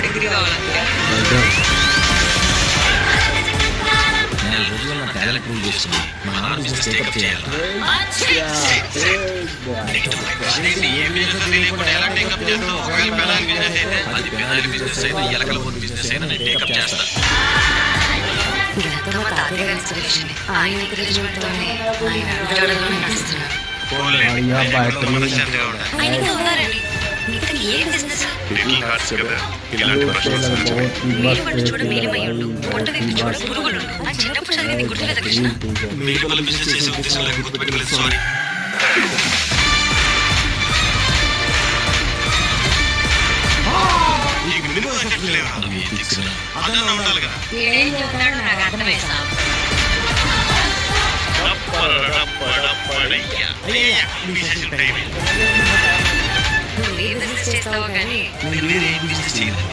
Degree కావాలంటే నేను రోజుల్లో నా టాలెంట్ ప్రూవ్ చేస్తుంది మా నాన్న బిజినెస్ టేకప్ చేయాలి. అది పెనాలి బిజినెస్ అయినా ఎలకల పోతే బిజినెస్ అయినా నేను టేకప్ చేస్తాను. ఇదంతా మా తాతయ్య గారి ఇన్స్పిరేషన్. ఆయన ఎంకరేజ్మెంట్తోనే ఆయన అడుగుజాడల్లోనే నడుస్తున్నారు. ఆయనకి ఉన్నారండి. మిగతా ఏం బిజినెస్ మీరు పట్టు చూడ మేలిమై ఉండు, పొట్ట వ్యక్తి చూడ పురుగులు. ఆ చిన్నప్పుడు చదివింది గుర్తులేదా కృష్ణ? మీరు బిజినెస్ చేసే ఉద్దేశం లేక గుర్తుపెట్టుకోలేదు. సారీ. ఏం చెప్తున్నాడు నాకు అర్థమై సాబ్. నువ్వు ఏ బిజినెస్ చేస్తావో కానీ మీరు వేరే ఏ బిజినెస్ చేయలేదు.